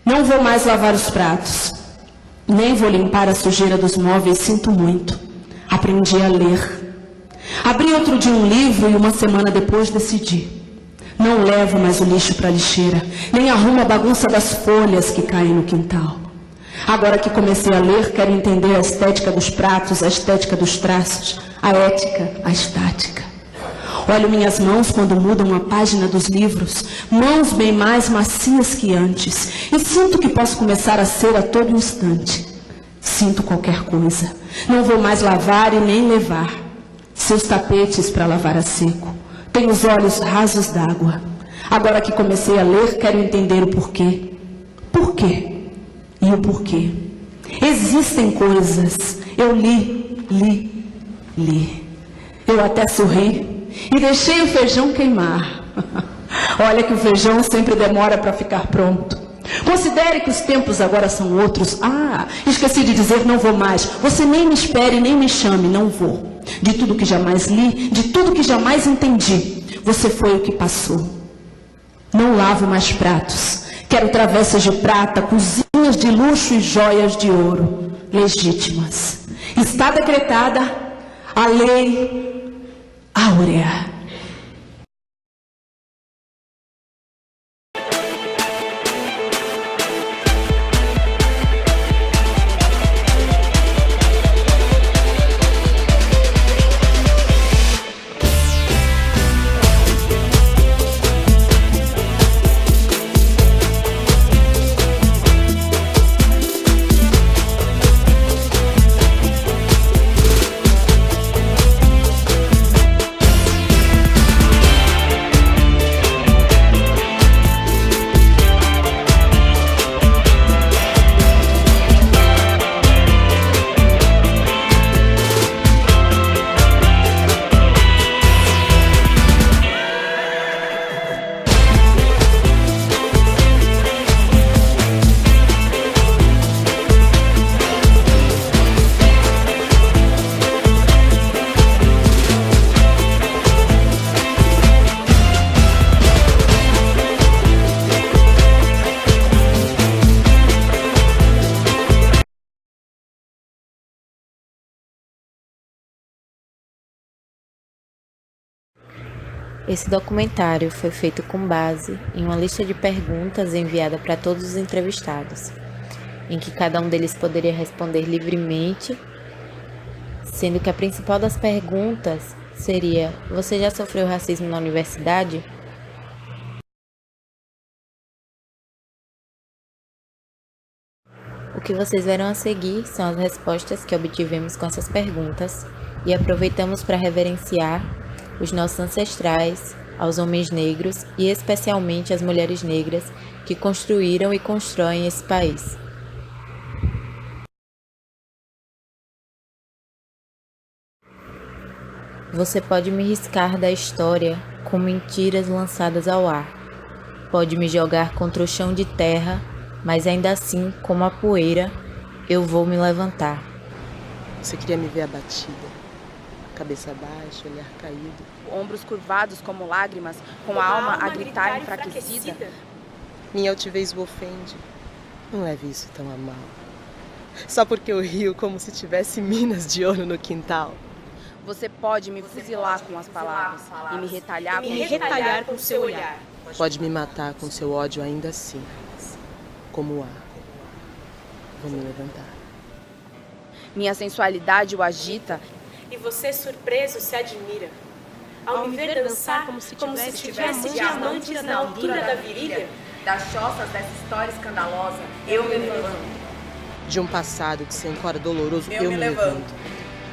Não vou mais lavar os pratos. Nem vou limpar a sujeira dos móveis, sinto muito. Aprendi a ler. Abri outro dia um livro e uma semana depois decidi. Não levo mais o lixo para a lixeira, nem arrumo a bagunça das folhas que caem no quintal. Agora que comecei a ler, quero entender a estética dos pratos, a estética dos traços, a ética, a estática. Olho minhas mãos quando mudam a página dos livros, mãos bem mais macias que antes, e sinto que posso começar a ser a todo instante. Sinto qualquer coisa. Não vou mais lavar e nem levar seus tapetes para lavar a seco. Tenho os olhos rasos d'água. Agora que comecei a ler, quero entender o porquê. Por quê? E o porquê? Existem coisas. Eu li. Eu até sorri e deixei o feijão queimar. Olha que o feijão sempre demora para ficar pronto. Considere que os tempos agora são outros. Esqueci de dizer, não vou mais. Você nem me espere, nem me chame, não vou. De tudo que jamais li, de tudo que jamais entendi, você foi o que passou. Não lavo mais pratos. Quero travessas de prata, cozinhas de luxo e joias de ouro, legítimas. Está decretada a lei áurea. Esse documentário foi feito com base em uma lista de perguntas enviada para todos os entrevistados, em que cada um deles poderia responder livremente, sendo que a principal das perguntas seria: você já sofreu racismo na universidade? O que vocês verão a seguir são as respostas que obtivemos com essas perguntas e aproveitamos para reverenciar os nossos ancestrais, aos homens negros e especialmente às mulheres negras que construíram e constroem esse país. Você pode me riscar da história com mentiras lançadas ao ar. Pode me jogar contra o chão de terra, mas ainda assim, como a poeira, eu vou me levantar. Você queria me ver abatida, cabeça baixa, olhar caído, ombros curvados como lágrimas, com a alma a gritar enfraquecida. Minha altivez o ofende. Não leve isso tão a mal. Só porque eu rio como se tivesse minas de ouro no quintal. Você pode me fuzilar com as palavras e me retalhar com seu olhar. Pode me matar com seu ódio ainda assim. Como há. Vou me levantar. Minha sensualidade o agita. E você, surpreso, se admira. Ao me ver dançar como se tivesse diamantes na altura da virilha. Das choças dessa história escandalosa, eu me levanto. De um passado que se encora doloroso, eu me levanto.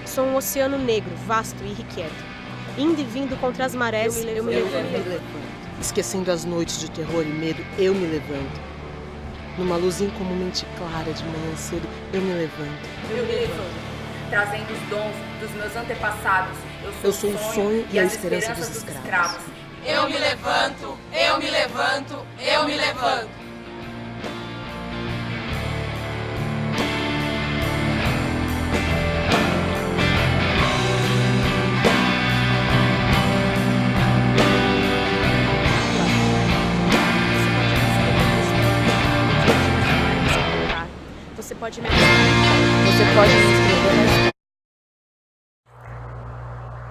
Sou um oceano negro, vasto e irrequieto. Indo e vindo contra as marés, eu me levanto. Esquecendo as noites de terror e medo, eu me levanto. Numa luz incomumente clara de manhã cedo, eu me levanto. Eu me levanto. Trazendo os dons dos meus antepassados. Eu sou o sonho e a esperança dos escravos. Eu me levanto, eu me levanto, eu me levanto.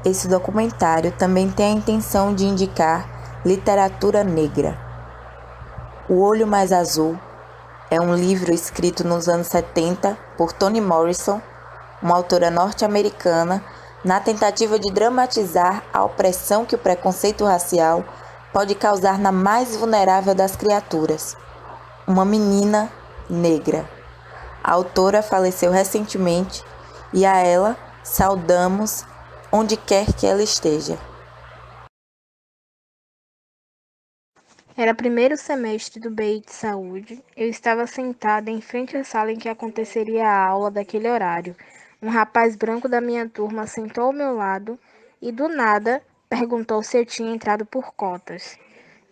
Esse documentário também tem a intenção de indicar literatura negra. O Olho Mais Azul é um livro escrito nos anos 70 por Toni Morrison, uma autora norte-americana, na tentativa de dramatizar a opressão que o preconceito racial pode causar na mais vulnerável das criaturas, uma menina negra. A autora faleceu recentemente e a ela saudamos onde quer que ela esteja. Era primeiro semestre do BI de Saúde. Eu estava sentada em frente à sala em que aconteceria a aula daquele horário. Um rapaz branco da minha turma sentou ao meu lado e, do nada, perguntou se eu tinha entrado por cotas.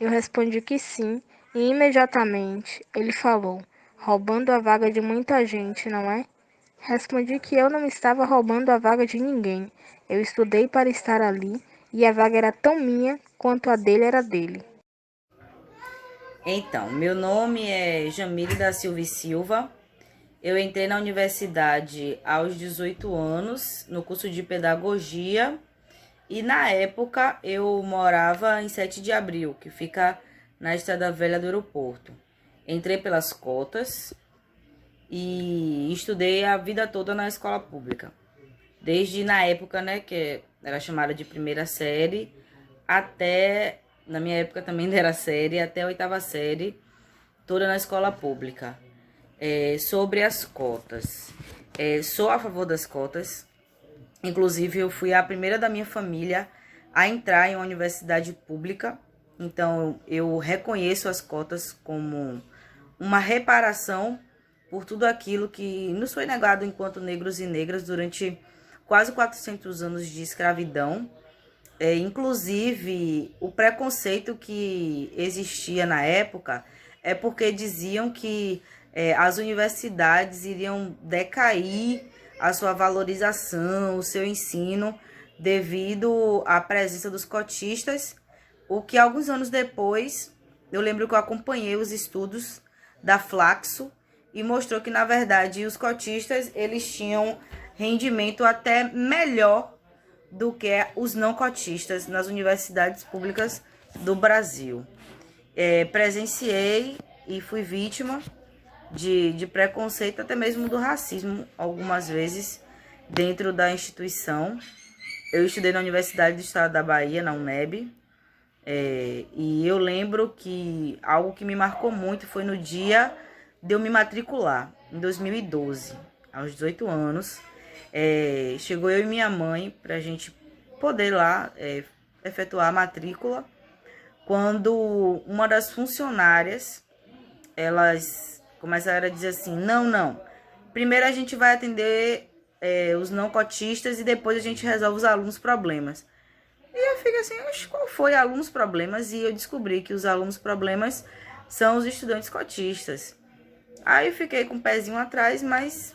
Eu respondi que sim e, imediatamente, ele falou: roubando a vaga de muita gente, não é? Respondi que eu não estava roubando a vaga de ninguém. Eu estudei para estar ali e a vaga era tão minha quanto a dele era dele. Então, meu nome é Jamile da Silva e Silva. Eu entrei na universidade aos 18 anos, no curso de pedagogia. E na época eu morava em 7 de Abril, que fica na Estrada Velha do aeroporto. Entrei pelas cotas e estudei a vida toda na escola pública. Desde na época, né, que era chamada de primeira série, até, na minha época também era série, até a 8ª série, toda na escola pública. Sobre as cotas. Sou a favor das cotas. Inclusive, eu fui a primeira da minha família a entrar em uma universidade pública. Então, eu reconheço as cotas como uma reparação por tudo aquilo que nos foi negado enquanto negros e negras durante quase 400 anos de escravidão. Inclusive, o preconceito que existia na época é porque diziam que as universidades iriam decair a sua valorização, o seu ensino, devido à presença dos cotistas, o que alguns anos depois, eu lembro que eu acompanhei os estudos da Flaxo e mostrou que, na verdade, os cotistas eles tinham rendimento até melhor do que os não cotistas nas universidades públicas do Brasil. Presenciei e fui vítima de preconceito, até mesmo do racismo, algumas vezes, dentro da instituição. Eu estudei na Universidade do Estado da Bahia, na UNEB, e eu lembro que algo que me marcou muito foi no dia de eu me matricular, em 2012, aos 18 anos. Chegou eu e minha mãe para a gente poder lá efetuar a matrícula, quando uma das funcionárias, elas começaram a dizer assim, não, primeiro a gente vai atender os não cotistas e depois a gente resolve os alunos problemas. E eu fiquei assim, qual foi alunos problemas? E eu descobri que os alunos problemas são os estudantes cotistas. Aí eu fiquei com o pezinho atrás, mas,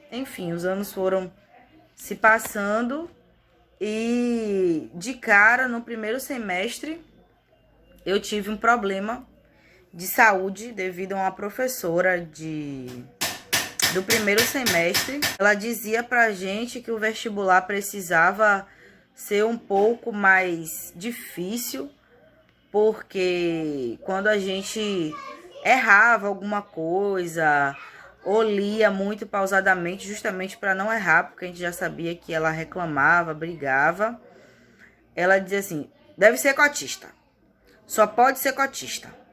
enfim, os anos foram se passando e, de cara, no primeiro semestre, eu tive um problema de saúde devido a uma professora do primeiro semestre. Ela dizia pra gente que o vestibular precisava ser um pouco mais difícil, porque quando a gente errava alguma coisa ou lia muito pausadamente, justamente para não errar, porque a gente já sabia que ela reclamava, brigava, ela dizia assim, deve ser cotista, só pode ser cotista.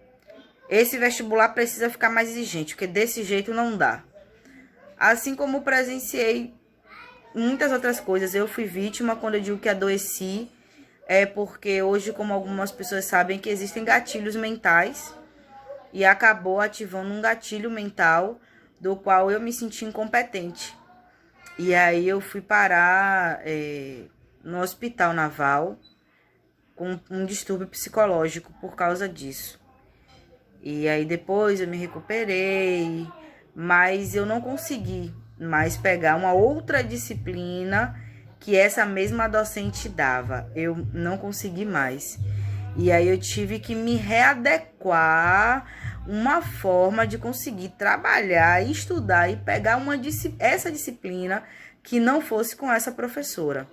Esse vestibular precisa ficar mais exigente, porque desse jeito não dá. Assim como presenciei muitas outras coisas. Eu fui vítima, quando eu digo que adoeci, porque hoje, como algumas pessoas sabem, que existem gatilhos mentais, e acabou ativando um gatilho mental do qual eu me senti incompetente. E aí eu fui parar no Hospital Naval com um distúrbio psicológico por causa disso. E aí depois eu me recuperei, mas eu não consegui mais pegar uma outra disciplina que essa mesma docente dava. Eu não consegui mais. E aí eu tive que me readequar uma forma de conseguir trabalhar, estudar e pegar essa disciplina que não fosse com essa professora.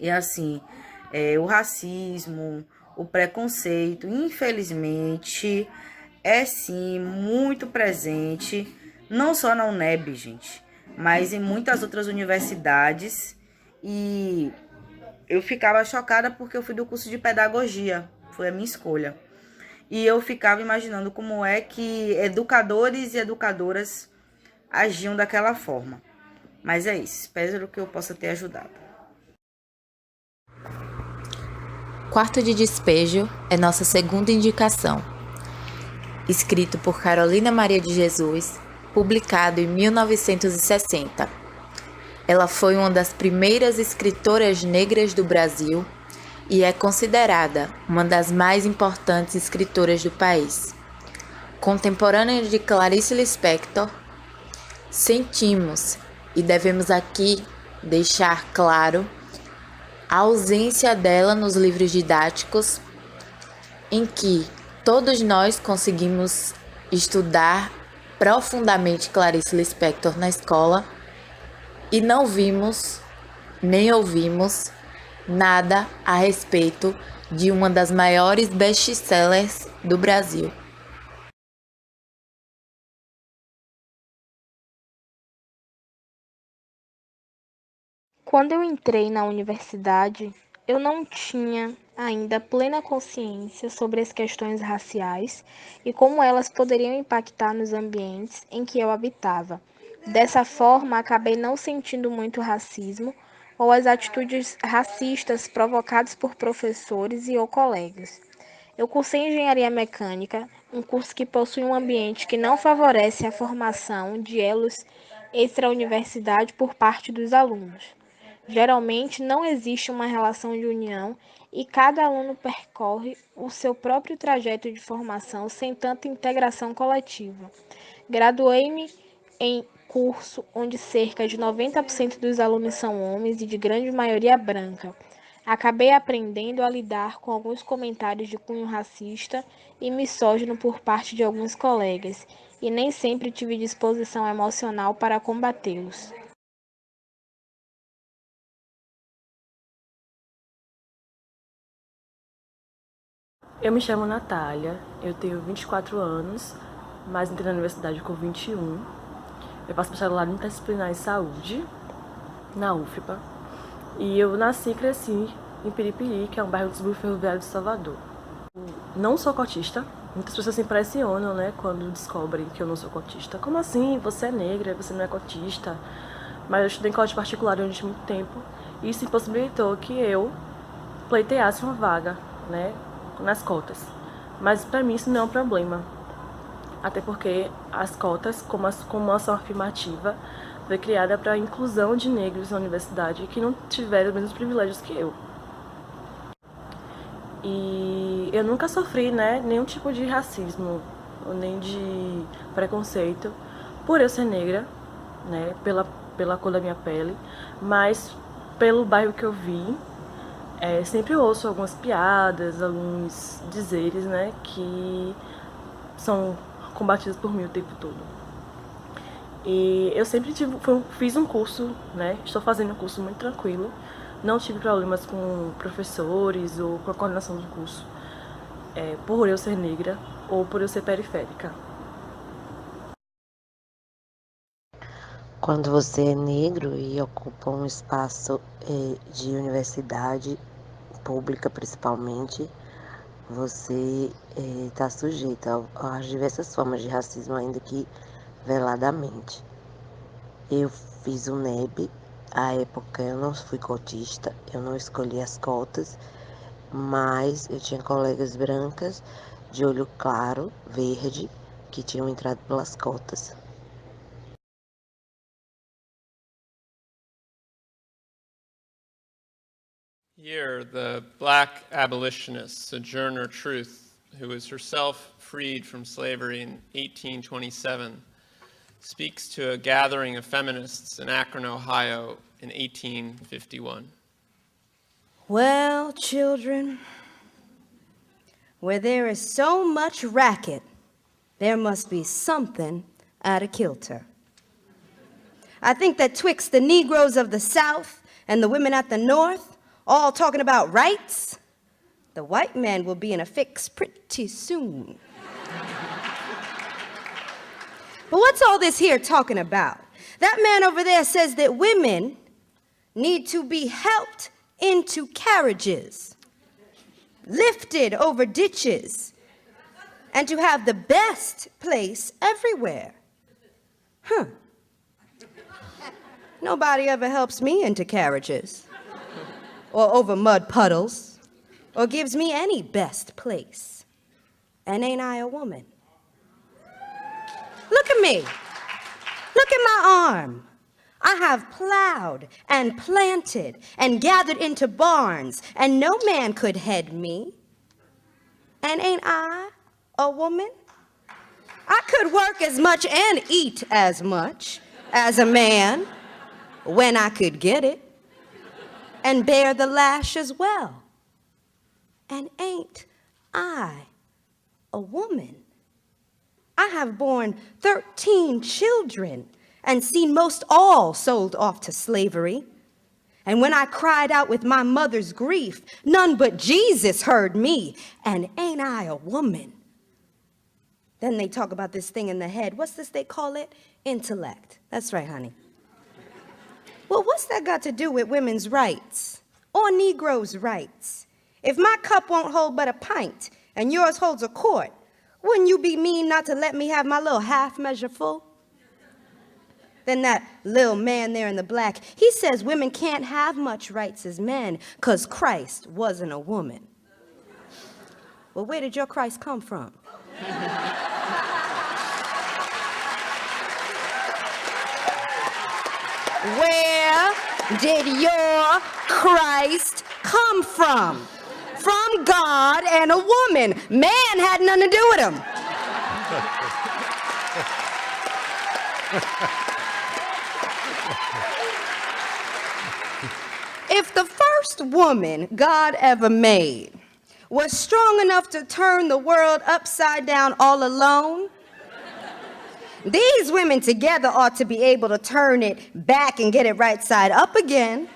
E assim, o racismo, o preconceito, infelizmente, é sim muito presente, não só na UNEB, gente, mas em muitas outras universidades. E eu ficava chocada porque eu fui do curso de pedagogia, foi a minha escolha. E eu ficava imaginando como é que educadores e educadoras agiam daquela forma. Mas é isso, espero que eu possa ter ajudado. Quarto de Despejo é nossa segunda indicação. Escrito por Carolina Maria de Jesus, publicado em 1960. Ela foi uma das primeiras escritoras negras do Brasil e é considerada uma das mais importantes escritoras do país. Contemporânea de Clarice Lispector, sentimos e devemos aqui deixar claro a ausência dela nos livros didáticos, em que todos nós conseguimos estudar profundamente Clarice Lispector na escola e não vimos nem ouvimos nada a respeito de uma das maiores best-sellers do Brasil. Quando eu entrei na universidade, eu não tinha ainda plena consciência sobre as questões raciais e como elas poderiam impactar nos ambientes em que eu habitava. Dessa forma, acabei não sentindo muito racismo ou as atitudes racistas provocadas por professores e ou colegas. Eu cursei engenharia mecânica, um curso que possui um ambiente que não favorece a formação de elos extra-universidade por parte dos alunos. Geralmente não existe uma relação de união e cada aluno percorre o seu próprio trajeto de formação sem tanta integração coletiva. Graduei-me em curso onde cerca de 90% dos alunos são homens e de grande maioria branca. Acabei aprendendo a lidar com alguns comentários de cunho racista e misógino por parte de alguns colegas, e nem sempre tive disposição emocional para combatê-los. Eu me chamo Natália, eu tenho 24 anos, mas entrei na universidade com 21. Eu faço bacharelado interdisciplinar em saúde, na UFPA. E eu nasci e cresci em Piripiri, que é um bairro do subúrbio ferroviário de Salvador. Não sou cotista. Muitas pessoas se impressionam, né, quando descobrem que eu não sou cotista. Como assim? Você é negra, você não é cotista. Mas eu estudei em colégio particular durante muito tempo. E isso impossibilitou que eu pleiteasse uma vaga, né, nas cotas. Mas para mim isso não é um problema. Até porque as cotas, como ação afirmativa, foi criada para a inclusão de negros na universidade que não tiveram os mesmos privilégios que eu. E eu nunca sofri, né, nenhum tipo de racismo, nem de preconceito por eu ser negra, né, pela cor da minha pele, mas pelo bairro que eu vim. Sempre ouço algumas piadas, alguns dizeres, né, que são combatidos por mim o tempo todo. E eu sempre fiz um curso, né, estou fazendo um curso muito tranquilo, não tive problemas com professores ou com a coordenação do curso, por eu ser negra ou por eu ser periférica. Quando você é negro e ocupa um espaço de universidade pública, principalmente, você está sujeito às diversas formas de racismo, ainda que veladamente. Eu fiz o NEB, à época eu não fui cotista, eu não escolhi as cotas, mas eu tinha colegas brancas de olho claro, verde, que tinham entrado pelas cotas. Here, the black abolitionist Sojourner Truth, who was herself freed from slavery in 1827, speaks to a gathering of feminists in Akron, Ohio in 1851. Well, children, where there is so much racket, there must be something out of kilter. I think that twixt the Negroes of the South and the women at the North, all talking about rights. The white man will be in a fix pretty soon. But what's all this here talking about? That man over there says that women need to be helped into carriages, lifted over ditches, and to have the best place everywhere. Nobody ever helps me into carriages, or over mud puddles, or gives me any best place. And ain't I a woman? Look at me. Look at my arm. I have plowed and planted and gathered into barns, and no man could head me. And ain't I a woman? I could work as much and eat as much as a man when I could get it, and bear the lash as well. And ain't I a woman? I have borne 13 children and seen most all sold off to slavery. And when I cried out with my mother's grief, none but Jesus heard me. And ain't I a woman? Then they talk about this thing in the head. What's this they call it? Intellect. That's right, honey. Well, what's that got to do with women's rights or Negroes' rights? If my cup won't hold but a pint and yours holds a quart, wouldn't you be mean not to let me have my little half measure full? Then that little man there in the black, he says women can't have much rights as men because Christ wasn't a woman. Well, where did your Christ come from? Where did your Christ come from? From God and a woman. Man had nothing to do with him. If the first woman God ever made was strong enough to turn the world upside down all alone, these women together ought to be able to turn it back and get it right side up again.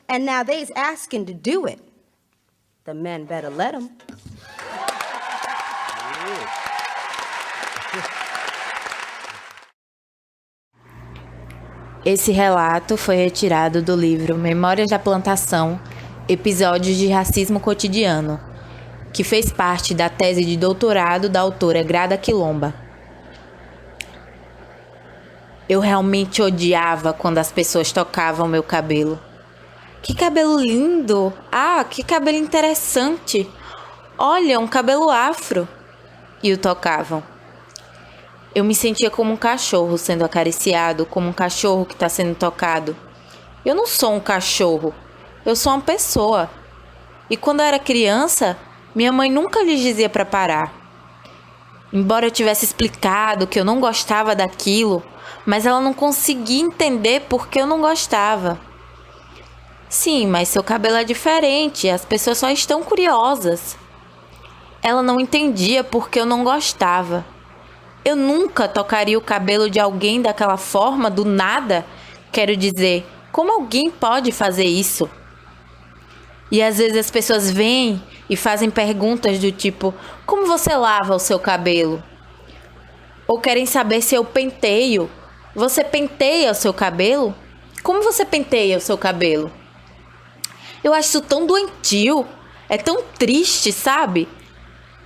And now they's asking to do it. The men better let them. Esse relato foi retirado do livro Memórias da Plantação, Episódios de Racismo Cotidiano, que fez parte da tese de doutorado da autora Grada Quilomba. Eu realmente odiava quando as pessoas tocavam meu cabelo. Que cabelo lindo! Ah, que cabelo interessante! Olha, um cabelo afro! E o tocavam. Eu me sentia como um cachorro sendo acariciado, como um cachorro que está sendo tocado. Eu não sou um cachorro, eu sou uma pessoa. E quando eu era criança, minha mãe nunca lhes dizia para parar. Embora eu tivesse explicado que eu não gostava daquilo, mas ela não conseguia entender por que eu não gostava. Sim, mas seu cabelo é diferente, as pessoas só estão curiosas. Ela não entendia por que eu não gostava. Eu nunca tocaria o cabelo de alguém daquela forma, do nada. Quero dizer, como alguém pode fazer isso? E às vezes as pessoas vêm e fazem perguntas do tipo, como você lava o seu cabelo? Ou querem saber se eu penteio. Você penteia o seu cabelo? Como você penteia o seu cabelo? Eu acho isso tão doentio, é tão triste, sabe?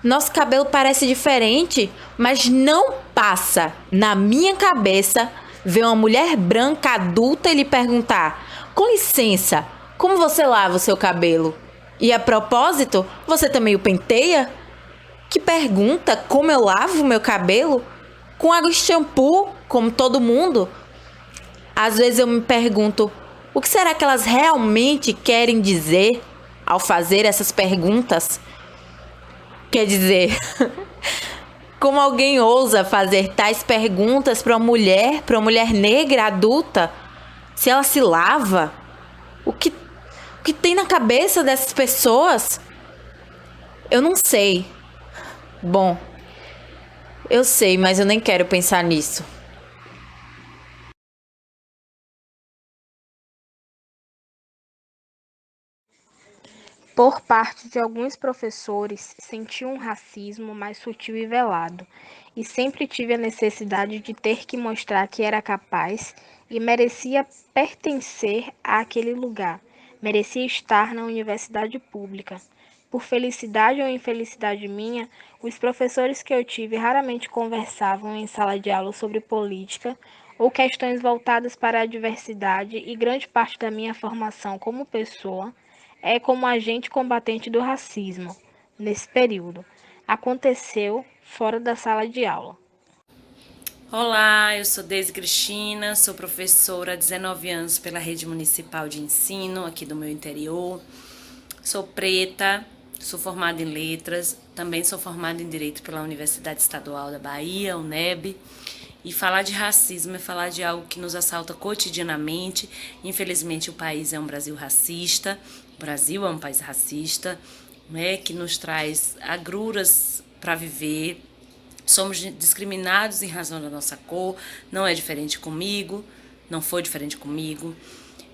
Nosso cabelo parece diferente, mas não passa na minha cabeça ver uma mulher branca adulta e lhe perguntar: com licença, como você lava o seu cabelo? E a propósito, você também o penteia? Que pergunta, como eu lavo o meu cabelo? Com água e shampoo, como todo mundo? Às vezes eu me pergunto, o que será que elas realmente querem dizer ao fazer essas perguntas? Quer dizer, como alguém ousa fazer tais perguntas para uma mulher negra adulta? Se ela se lava? O que tem na cabeça dessas pessoas? Eu não sei. Bom, eu sei, mas eu nem quero pensar nisso. Por parte de alguns professores, senti um racismo mais sutil e velado, e sempre tive a necessidade de ter que mostrar que era capaz e merecia pertencer àquele lugar, merecia estar na universidade pública. Por felicidade ou infelicidade minha, os professores que eu tive raramente conversavam em sala de aula sobre política ou questões voltadas para a diversidade, e grande parte da minha formação como pessoa é como agente combatente do racismo, nesse período. Aconteceu fora da sala de aula. Olá, eu sou Deise Cristina, sou professora há 19 anos pela Rede Municipal de Ensino aqui do meu interior. Sou preta, sou formada em letras, também sou formada em Direito pela Universidade Estadual da Bahia, UNEB. E falar de racismo é falar de algo que nos assalta cotidianamente. Infelizmente, o país é um Brasil racista. O Brasil é um país racista, né, que nos traz agruras para viver. Somos discriminados em razão da nossa cor. Não é diferente comigo, não foi diferente comigo.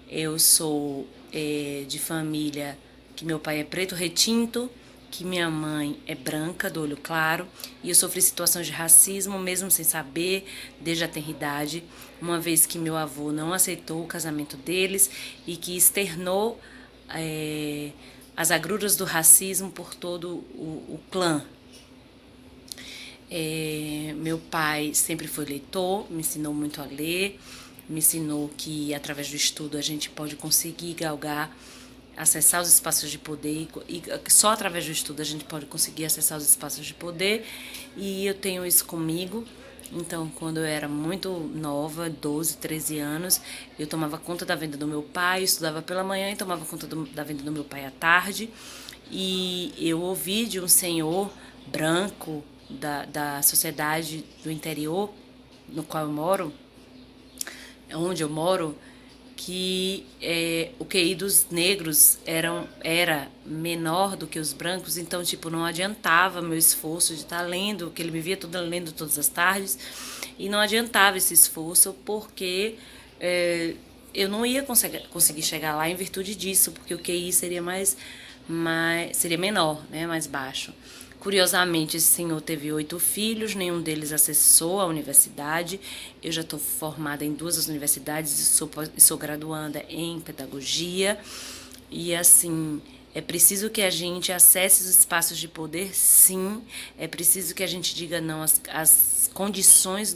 Eu sou de família que meu pai é preto retinto, que minha mãe é branca, do olho claro, e eu sofri situações de racismo, mesmo sem saber, desde a tenridade, uma vez que meu avô não aceitou o casamento deles e que externou as agruras do racismo por todo o clã. Meu pai sempre foi leitor, me ensinou muito a ler, me ensinou que através do estudo a gente pode conseguir galgar, acessar os espaços de poder, e só através do estudo a gente pode conseguir acessar os espaços de poder, e eu tenho isso comigo. Então, quando eu era muito nova, 12, 13 anos, eu tomava conta da venda do meu pai, estudava pela manhã e tomava conta da venda do meu pai à tarde, e eu ouvi de um senhor branco da sociedade do interior, no qual eu moro, onde eu moro, que o QI dos negros era menor do que os brancos, então, tipo, não adiantava meu esforço de estar lendo, que ele me via lendo todas as tardes, e não adiantava esse esforço, porque eu não ia conseguir chegar lá em virtude disso, porque o QI seria seria menor, né, mais baixo. Curiosamente, esse senhor teve 8 filhos, nenhum deles acessou a universidade. Eu já estou formada em 2 universidades e sou graduanda em pedagogia. E, assim, é preciso que a gente acesse os espaços de poder, sim. É preciso que a gente diga não às condições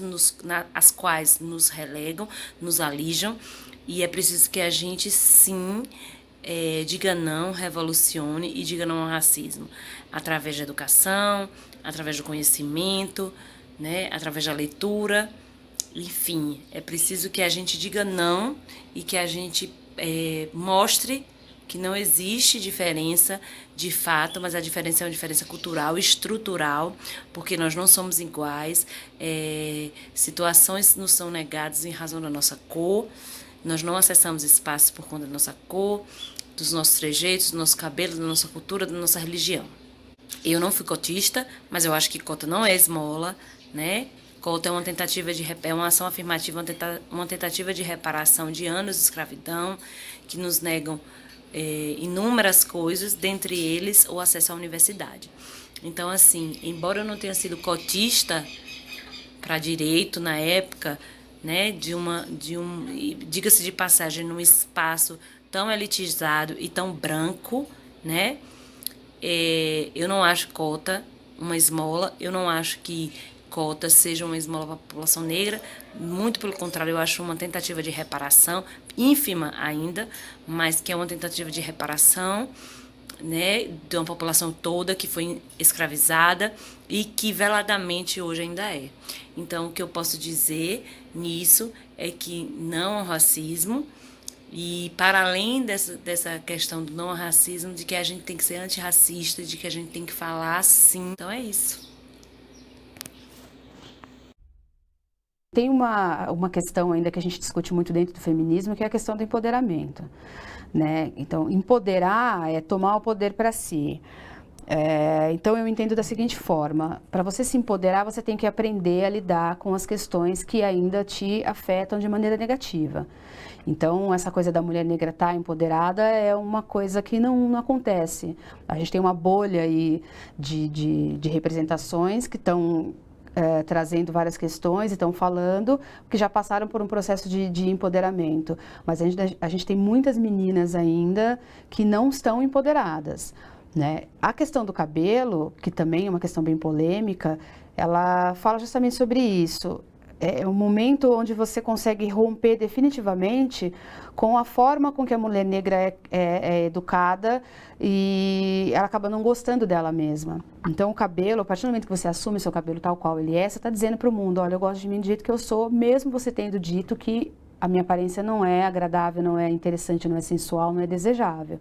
às quais nos relegam, nos alijam. E é preciso que a gente, sim, diga não, revolucione e diga não ao racismo, através da educação, através do conhecimento, né, através da leitura, enfim, é preciso que a gente diga não e que a gente mostre que não existe diferença de fato, mas a diferença é uma diferença cultural, estrutural, porque nós não somos iguais, situações nos são negadas em razão da nossa cor, nós não acessamos espaços por conta da nossa cor, dos nossos trejeitos, do nosso cabelo, da nossa cultura, da nossa religião. Eu não fui cotista, mas eu acho que cota não é esmola, né? Cota é uma tentativa é uma ação afirmativa, uma tentativa de reparação de anos de escravidão, que nos negam inúmeras coisas, dentre eles o acesso à universidade. Então, assim, embora eu não tenha sido cotista para direito na época, né, diga-se de passagem, num espaço tão elitizado e tão branco, né, eu não acho cota uma esmola, eu não acho que cota seja uma esmola para a população negra, muito pelo contrário, eu acho uma tentativa de reparação, ínfima ainda, mas que é uma tentativa de reparação, né, de uma população toda que foi escravizada e que veladamente hoje ainda é. Então, o que eu posso dizer nisso é que não ao racismo, e para além dessa questão do não ao racismo, de que a gente tem que ser antirracista, de que a gente tem que falar sim. Então é isso. Tem uma questão ainda que a gente discute muito dentro do feminismo, que é a questão do empoderamento, né? Então, empoderar é tomar o poder para si. Então eu entendo da seguinte forma: para você se empoderar, você tem que aprender a lidar com as questões que ainda te afetam de maneira negativa. Então, essa coisa da mulher negra estar empoderada é uma coisa que não acontece. A gente tem uma bolha aí de representações que estão trazendo várias questões e estão falando, que já passaram por um processo de empoderamento. Mas a gente tem muitas meninas ainda que não estão empoderadas, né? A questão do cabelo, que também é uma questão bem polêmica, ela fala justamente sobre isso. É um momento onde você consegue romper definitivamente com a forma com que a mulher negra é educada e ela acaba não gostando dela mesma. Então, o cabelo, a partir do momento que você assume seu cabelo tal qual ele é, você está dizendo para o mundo: olha, eu gosto de mim do jeito que eu sou, mesmo você tendo dito que a minha aparência não é agradável, não é interessante, não é sensual, não é desejável.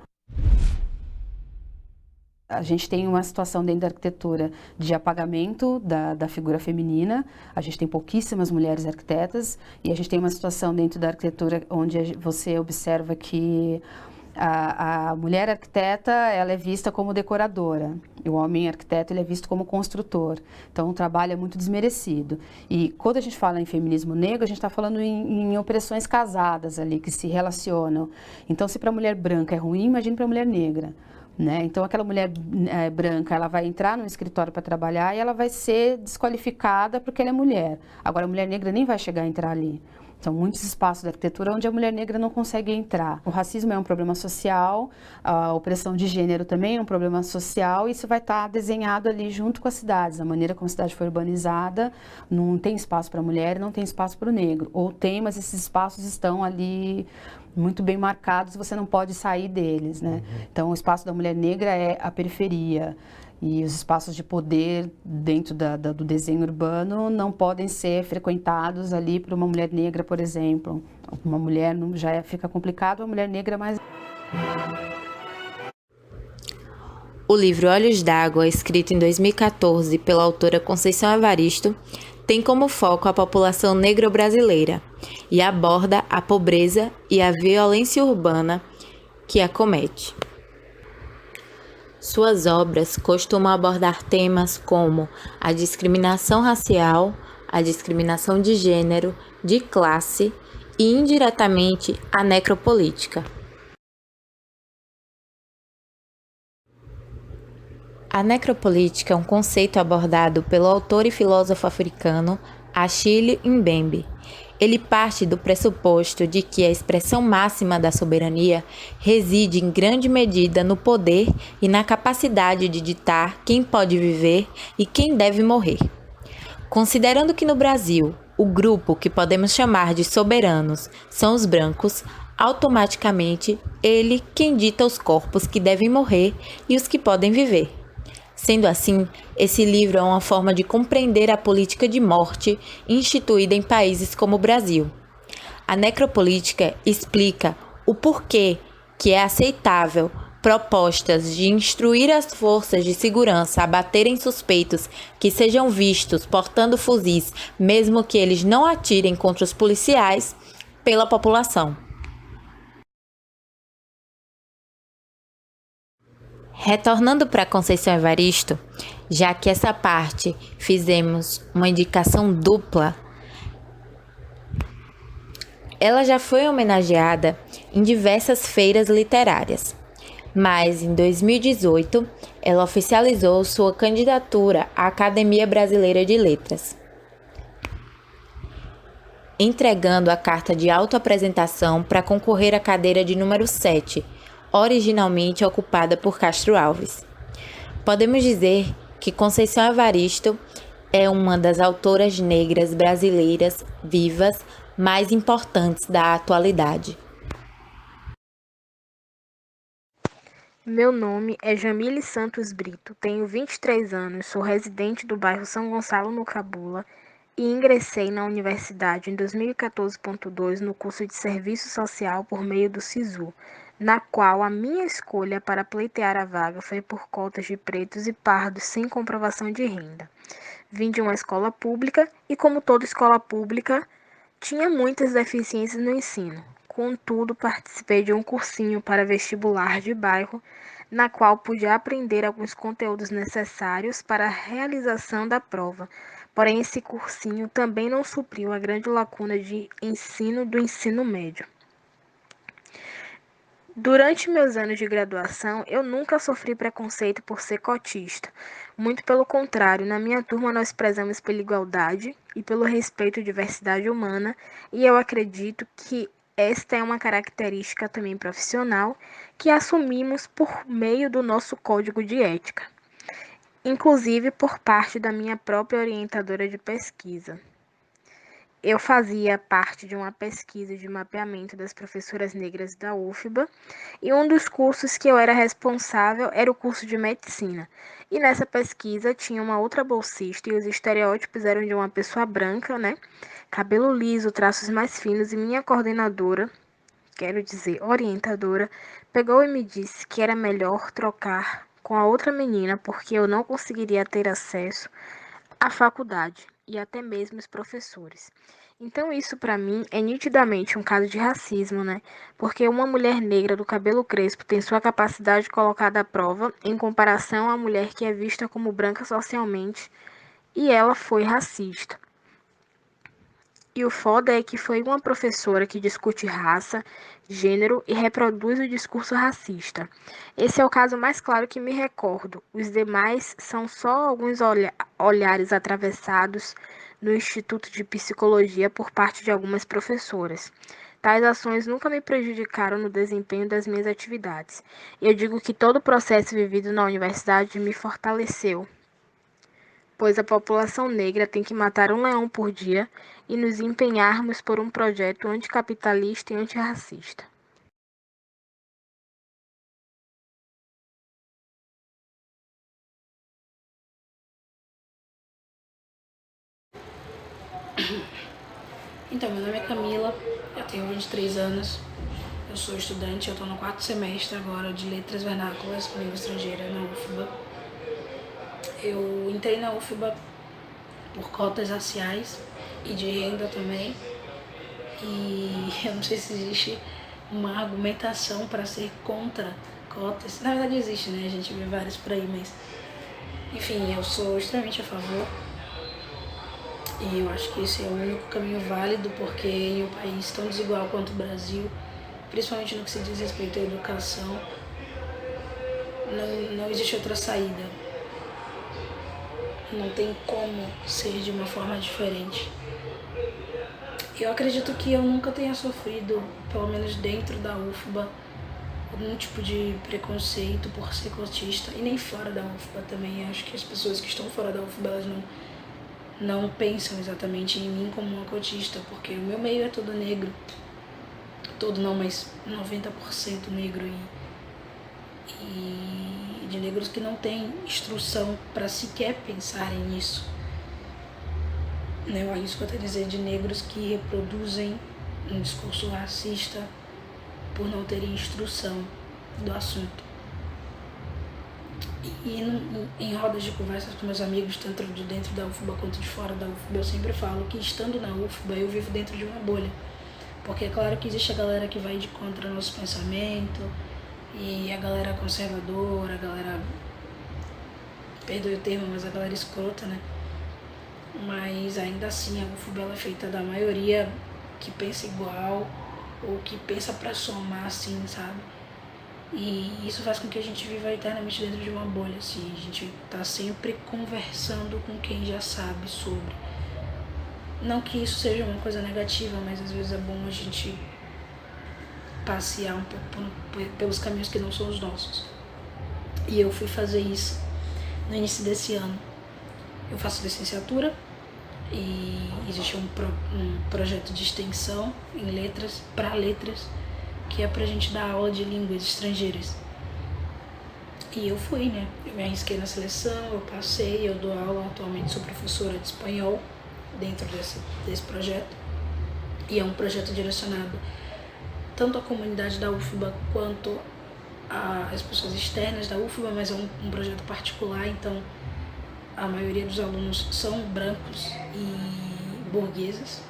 A gente tem uma situação dentro da arquitetura de apagamento da figura feminina, a gente tem pouquíssimas mulheres arquitetas, e a gente tem uma situação dentro da arquitetura onde você observa que a mulher arquiteta, ela é vista como decoradora, e o homem arquiteto, ele é visto como construtor. Então, o trabalho é muito desmerecido. E quando a gente fala em feminismo negro, a gente está falando em opressões casadas ali, que se relacionam. Então, se para a mulher branca é ruim, imagine para a mulher negra. Né? Então, aquela mulher branca, ela vai entrar no escritório para trabalhar e ela vai ser desqualificada porque ela é mulher. Agora, a mulher negra nem vai chegar a entrar ali. São muitos espaços da arquitetura onde a mulher negra não consegue entrar. O racismo é um problema social, a opressão de gênero também é um problema social, e isso vai estar desenhado ali junto com as cidades. A maneira como a cidade foi urbanizada, não tem espaço para a mulher, não tem espaço para o negro. Ou tem, mas esses espaços estão ali muito bem marcados, você não pode sair deles, né? Então, o espaço da mulher negra é a periferia. E os espaços de poder dentro do desenho urbano não podem ser frequentados ali por uma mulher negra, por exemplo. Uma mulher já fica complicado, uma mulher negra mais... O livro Olhos d'Água, escrito em 2014 pela autora Conceição Evaristo, tem como foco a população negro-brasileira e aborda a pobreza e a violência urbana que acomete. Suas obras costumam abordar temas como a discriminação racial, a discriminação de gênero, de classe e, indiretamente, a necropolítica. A necropolítica é um conceito abordado pelo autor e filósofo africano Achille Mbembe. Ele parte do pressuposto de que a expressão máxima da soberania reside em grande medida no poder e na capacidade de ditar quem pode viver e quem deve morrer. Considerando que no Brasil o grupo que podemos chamar de soberanos são os brancos, automaticamente ele quem dita os corpos que devem morrer e os que podem viver. Sendo assim, esse livro é uma forma de compreender a política de morte instituída em países como o Brasil. A necropolítica explica o porquê que é aceitável propostas de instruir as forças de segurança a baterem suspeitos que sejam vistos portando fuzis, mesmo que eles não atirem contra os policiais, pela população. Retornando para Conceição Evaristo, já que essa parte fizemos uma indicação dupla, ela já foi homenageada em diversas feiras literárias, mas em 2018 ela oficializou sua candidatura à Academia Brasileira de Letras, entregando a carta de autoapresentação para concorrer à cadeira de número 7, originalmente ocupada por Castro Alves. Podemos dizer que Conceição Evaristo é uma das autoras negras brasileiras vivas mais importantes da atualidade. Meu nome é Jamile Santos Brito, tenho 23 anos, sou residente do bairro São Gonçalo, no Cabula, e ingressei na universidade em 2014.2 no curso de Serviço Social por meio do SISU, na qual a minha escolha para pleitear a vaga foi por cotas de pretos e pardos sem comprovação de renda. Vim de uma escola pública e, como toda escola pública, tinha muitas deficiências no ensino. Contudo, participei de um cursinho para vestibular de bairro na qual pude aprender alguns conteúdos necessários para a realização da prova. Porém, esse cursinho também não supriu a grande lacuna de ensino do ensino médio. Durante meus anos de graduação, eu nunca sofri preconceito por ser cotista. Muito pelo contrário, na minha turma nós prezamos pela igualdade e pelo respeito à diversidade humana, e eu acredito que esta é uma característica também profissional que assumimos por meio do nosso código de ética, inclusive por parte da minha própria orientadora de pesquisa. Eu fazia parte de uma pesquisa de mapeamento das professoras negras da UFBA e um dos cursos que eu era responsável era o curso de medicina. E nessa pesquisa tinha uma outra bolsista e os estereótipos eram de uma pessoa branca, né? Cabelo liso, traços mais finos, e minha coordenadora, quero dizer orientadora, pegou e me disse que era melhor trocar com a outra menina porque eu não conseguiria ter acesso à faculdade e até mesmo os professores. Então isso para mim é nitidamente um caso de racismo, né? Porque uma mulher negra do cabelo crespo tem sua capacidade colocada à prova em comparação à mulher que é vista como branca socialmente, e ela foi racista. E o foda é que foi uma professora que discute raça, gênero e reproduz o discurso racista. Esse é o caso mais claro que me recordo. Os demais são só alguns olhares atravessados no Instituto de Psicologia por parte de algumas professoras. Tais ações nunca me prejudicaram no desempenho das minhas atividades. E eu digo que todo o processo vivido na universidade me fortaleceu, pois a população negra tem que matar um leão por dia e nos empenharmos por um projeto anticapitalista e antirracista. Então, meu nome é Camila, eu tenho 23 anos, eu sou estudante, eu estou no 4º semestre agora de Letras Vernáculas com Língua Estrangeira na UFBA. Eu entrei na UFBA por cotas raciais e de renda também, e eu não sei se existe uma argumentação para ser contra cotas. Na verdade existe, né? A gente vê várias por aí, mas enfim, eu sou extremamente a favor. E eu acho que esse é o único caminho válido, porque em um país tão desigual quanto o Brasil, principalmente no que se diz respeito à educação, não existe outra saída. Não tem como ser de uma forma diferente. Eu acredito que eu nunca tenha sofrido, pelo menos dentro da UFBA, algum tipo de preconceito por ser cotista, e nem fora da UFBA também. Acho que as pessoas que estão fora da UFBA, elas não pensam exatamente em mim como uma cotista, porque o meu meio é todo negro. Todo não, mas 90% negro, e de negros que não têm instrução para sequer pensarem nisso. É isso que eu quero dizer, de negros que reproduzem um discurso racista por não terem instrução do assunto. E em rodas de conversas com meus amigos, tanto de dentro da UFBA quanto de fora da UFBA, eu sempre falo que estando na UFBA eu vivo dentro de uma bolha. Porque é claro que existe a galera que vai de contra o nosso pensamento, e a galera conservadora, a galera, perdoe o termo, mas a galera escrota, né? Mas ainda assim a UFBA ela é feita da maioria que pensa igual, ou que pensa pra somar, assim, sabe? E isso faz com que a gente viva eternamente dentro de uma bolha, assim. A gente tá sempre conversando com quem já sabe sobre. Não que isso seja uma coisa negativa, mas às vezes é bom a gente passear um pouco pelos caminhos que não são os nossos. E eu fui fazer isso no início desse ano. Eu faço licenciatura e existe um projeto de extensão em letras, para letras, que é pra gente dar aula de línguas estrangeiras. E eu fui, né? Eu me arrisquei na seleção, eu passei, eu dou aula atualmente, sou professora de espanhol dentro desse projeto. E é um projeto direcionado tanto à comunidade da UFBA quanto às pessoas externas da UFBA, mas é um projeto particular, então a maioria dos alunos são brancos e burgueses.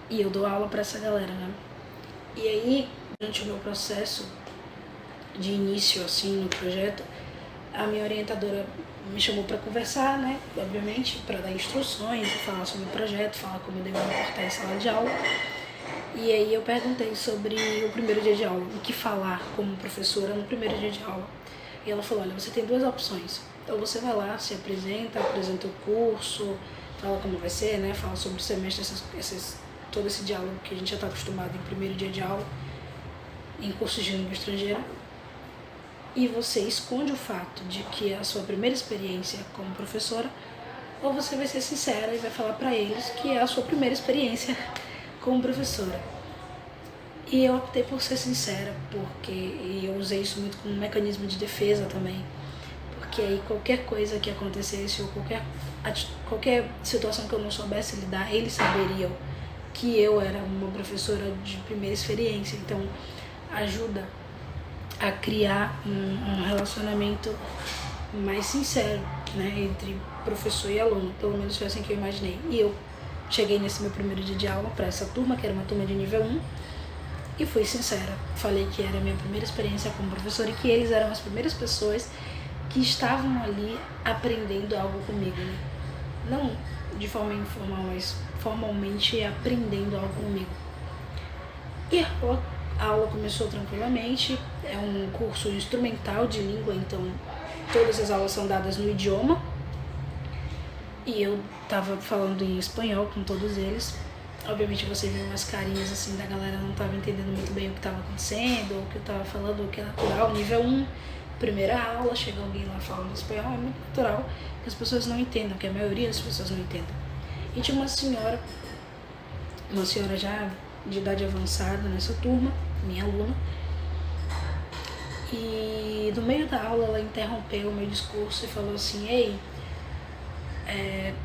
E eu dou aula para essa galera, né? E aí, durante o meu processo, de início assim no projeto, a minha orientadora me chamou para conversar, né, obviamente, para dar instruções, falar sobre o projeto, falar como eu devo me comportar em sala de aula. E aí eu perguntei sobre o primeiro dia de aula, o que falar como professora no primeiro dia de aula. E ela falou, olha, você tem 2 opções. Então você vai lá, se apresenta o curso, fala como vai ser, né, fala sobre o semestre, todo esse diálogo que a gente já está acostumado em primeiro dia de aula, em cursos de língua estrangeira. E você esconde o fato de que é a sua primeira experiência como professora, ou você vai ser sincera e vai falar para eles que é a sua primeira experiência como professora. E eu optei por ser sincera, e eu usei isso muito como um mecanismo de defesa também, porque aí qualquer coisa que acontecesse ou qualquer situação que eu não soubesse lidar, eles saberiam que eu era uma professora de primeira experiência. Então ajuda a criar um relacionamento mais sincero, né, entre professor e aluno. Pelo menos foi assim que eu imaginei. E eu cheguei nesse meu primeiro dia de aula para essa turma, que era uma turma de nível 1, e fui sincera. Falei que era a minha primeira experiência como professora e que eles eram as primeiras pessoas que estavam ali aprendendo algo comigo, né? Não de forma informal, mas formalmente aprendendo algo comigo. E a aula começou tranquilamente. É um curso instrumental de língua, então todas as aulas são dadas no idioma. E eu tava falando em espanhol com todos eles. Obviamente você viu umas carinhas assim da galera, não tava entendendo muito bem o que tava acontecendo, ou o que eu tava falando, o que é natural. Nível 1, primeira aula, chega alguém lá falando espanhol, é muito natural que as pessoas não entendam, que a maioria das pessoas não entendam. E tinha uma senhora já de idade avançada nessa turma, minha aluna, e no meio da aula ela interrompeu o meu discurso e falou assim, ei,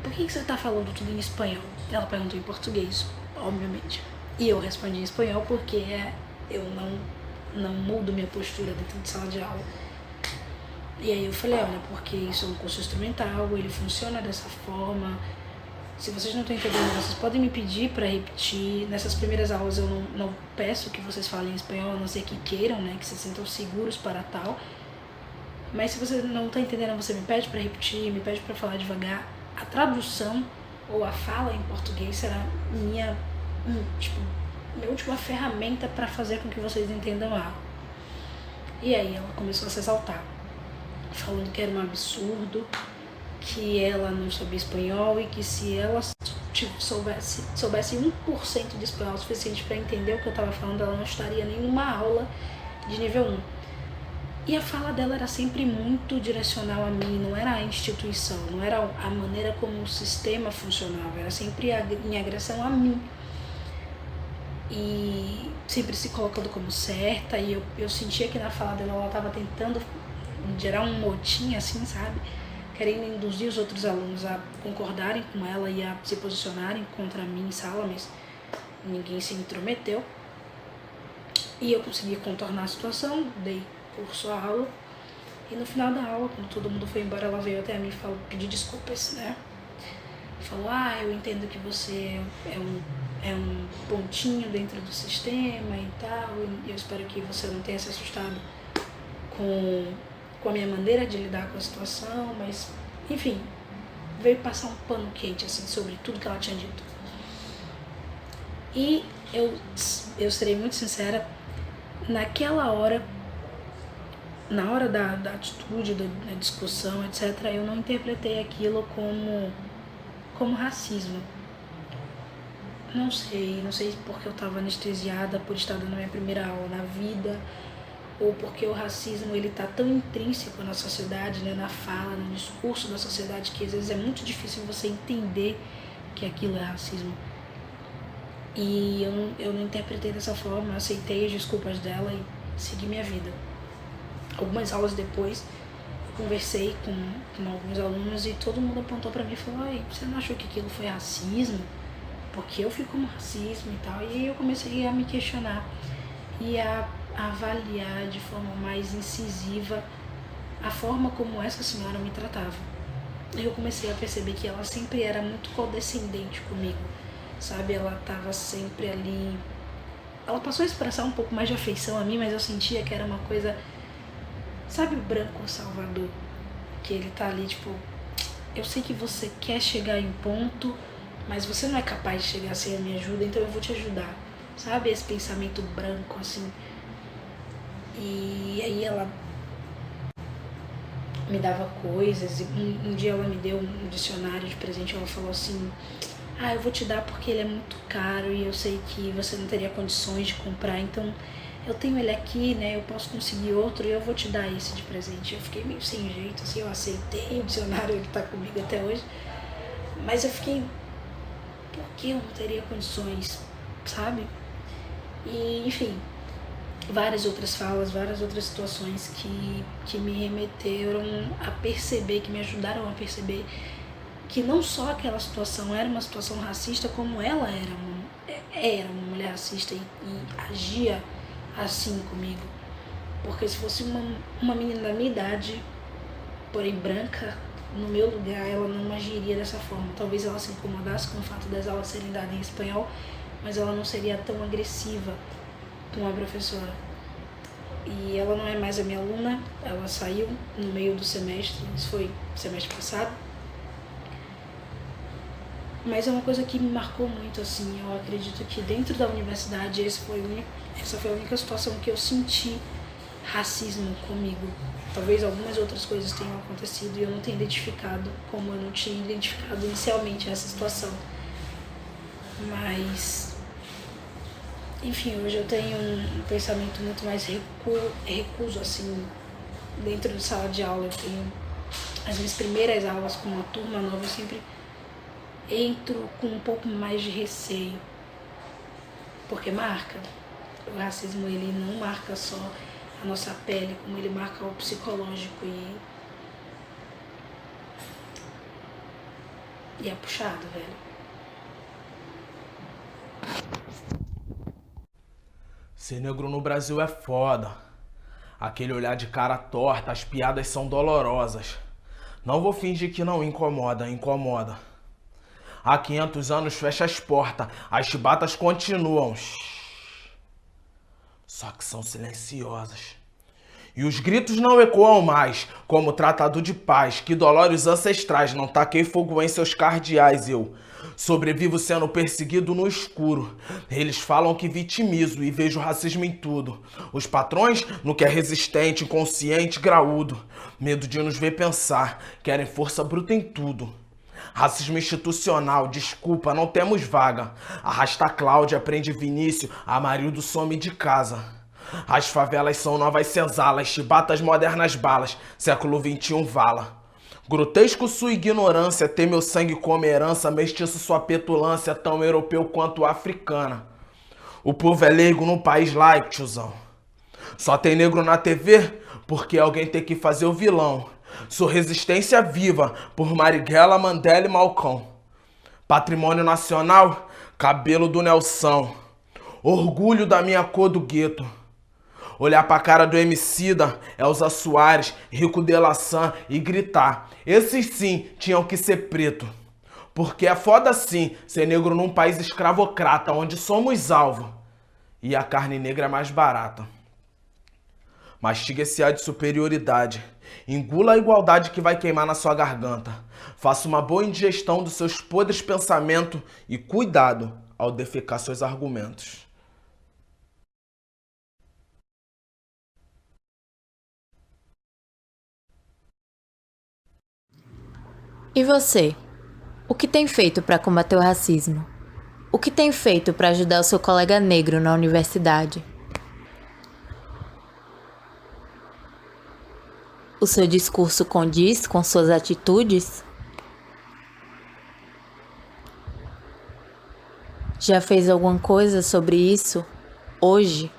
por que você está falando tudo em espanhol? Ela perguntou em português, obviamente. E eu respondi em espanhol porque eu não mudo minha postura dentro de sala de aula. E aí eu falei, olha, porque isso é um curso instrumental, ele funciona dessa forma. Se vocês não estão entendendo, vocês podem me pedir para repetir. Nessas primeiras aulas eu não peço que vocês falem espanhol, a não ser que queiram, né, que se sintam seguros para tal. Mas se você não está entendendo, você me pede para repetir, me pede para falar devagar. A tradução ou a fala em português será minha última ferramenta para fazer com que vocês entendam algo. E aí ela começou a se exaltar, falando que era um absurdo, que ela não sabia espanhol e que se ela soubesse 1% de espanhol suficiente para entender o que eu estava falando, ela não estaria nem numa aula de nível 1. E a fala dela era sempre muito direcional a mim, não era a instituição, não era a maneira como o sistema funcionava, era sempre em agressão a mim. E sempre se colocando como certa, e eu sentia que na fala dela ela estava tentando gerar um motim, assim, sabe? Querendo induzir os outros alunos a concordarem com ela e a se posicionarem contra mim em sala, mas ninguém se intrometeu. E eu consegui contornar a situação, dei curso à aula, e no final da aula, quando todo mundo foi embora, ela veio até mim e pediu desculpas, né? Falou, eu entendo que você é um pontinho dentro do sistema e tal, e eu espero que você não tenha se assustado com a minha maneira de lidar com a situação, mas, enfim, veio passar um pano quente, assim, sobre tudo que ela tinha dito. E eu serei muito sincera, naquela hora, na hora da atitude, da discussão, etc., eu não interpretei aquilo como racismo. Não sei porque eu estava anestesiada por estar dando minha primeira aula na vida, ou porque o racismo ele tá tão intrínseco na sociedade, né, na fala, no discurso da sociedade, que às vezes é muito difícil você entender que aquilo é racismo. E eu não interpretei dessa forma, aceitei as desculpas dela e segui minha vida. Algumas aulas depois, eu conversei com alguns alunos e todo mundo apontou para mim e falou, você não achou que aquilo foi racismo? Porque eu fui como racismo e tal. E aí eu comecei a me questionar e a avaliar de forma mais incisiva a forma como essa senhora me tratava. E eu comecei a perceber que ela sempre era muito condescendente comigo, sabe? Ela estava sempre ali. Ela passou a expressar um pouco mais de afeição a mim, mas eu sentia que era uma coisa Sabe o branco salvador? Que ele tá ali, tipo, eu sei que você quer chegar em ponto, mas você não é capaz de chegar sem a minha ajuda, então eu vou te ajudar. Sabe esse pensamento branco, assim? E aí ela me dava coisas, e um dia ela me deu um dicionário de presente, ela falou assim, eu vou te dar porque ele é muito caro e eu sei que você não teria condições de comprar, então eu tenho ele aqui, né, eu posso conseguir outro e eu vou te dar esse de presente. Eu fiquei meio sem jeito, assim, eu aceitei o dicionário, ele tá comigo até hoje, mas eu fiquei, por que eu não teria condições, sabe? E, enfim, várias outras falas, várias outras situações que me remeteram a perceber, que me ajudaram a perceber que não só aquela situação era uma situação racista, como ela era uma mulher racista e agia assim comigo. Porque se fosse uma menina da minha idade, porém branca, no meu lugar, ela não agiria dessa forma. Talvez ela se incomodasse com o fato das aulas serem dadas em espanhol, mas ela não seria tão agressiva com a professora. E ela não é mais a minha aluna, ela saiu no meio do semestre, isso foi semestre passado. Mas é uma coisa que me marcou muito, assim, eu acredito que dentro da universidade essa foi a única situação que eu senti racismo comigo. Talvez algumas outras coisas tenham acontecido e eu não tenha identificado como eu não tinha identificado inicialmente essa situação. Mas, enfim, hoje eu tenho um pensamento muito mais recuso, assim, dentro de sala de aula. Eu tenho as minhas primeiras aulas com uma turma nova, eu sempre entro com um pouco mais de receio, porque marca. O racismo, ele não marca só a nossa pele, como ele marca o psicológico e é puxado, velho. Ser negro no Brasil é foda. Aquele olhar de cara torta, as piadas são dolorosas. Não vou fingir que não incomoda, incomoda. Há 500 anos fecha as portas, as chibatas continuam. Só que são silenciosas. E os gritos não ecoam mais, como tratado de paz, que dolórios ancestrais, não taquei fogo em seus cardeais, eu sobrevivo sendo perseguido no escuro. Eles falam que vitimizo e vejo racismo em tudo. Os patrões no que é resistente, inconsciente, graúdo. Medo de nos ver pensar, querem força bruta em tudo. Racismo institucional, desculpa, não temos vaga. Arrasta Cláudia, prende Vinícius, Amarildo some de casa. As favelas são novas senzalas, chibatas modernas balas, século XXI vala. Grotesco sua ignorância, ter meu sangue como herança, mestiço sua petulância, tão europeu quanto africana. O povo é leigo num país laico, tiozão. Só tem negro na TV porque alguém tem que fazer o vilão. Sou resistência viva por Marighella, Mandela e Malcolm. Patrimônio nacional, cabelo do Nelson. Orgulho da minha cor do gueto. Olhar pra cara do Emicida, Elza Soares, Rico de Laçã e gritar. Esses sim tinham que ser preto. Porque é foda sim ser negro num país escravocrata, onde somos alvo. E a carne negra é mais barata. Mastiga esse ar de superioridade. Engula a igualdade que vai queimar na sua garganta. Faça uma boa indigestão dos seus podres pensamentos e cuidado ao defecar seus argumentos. E você? O que tem feito para combater o racismo? O que tem feito para ajudar o seu colega negro na universidade? O seu discurso condiz com suas atitudes? Já fez alguma coisa sobre isso hoje?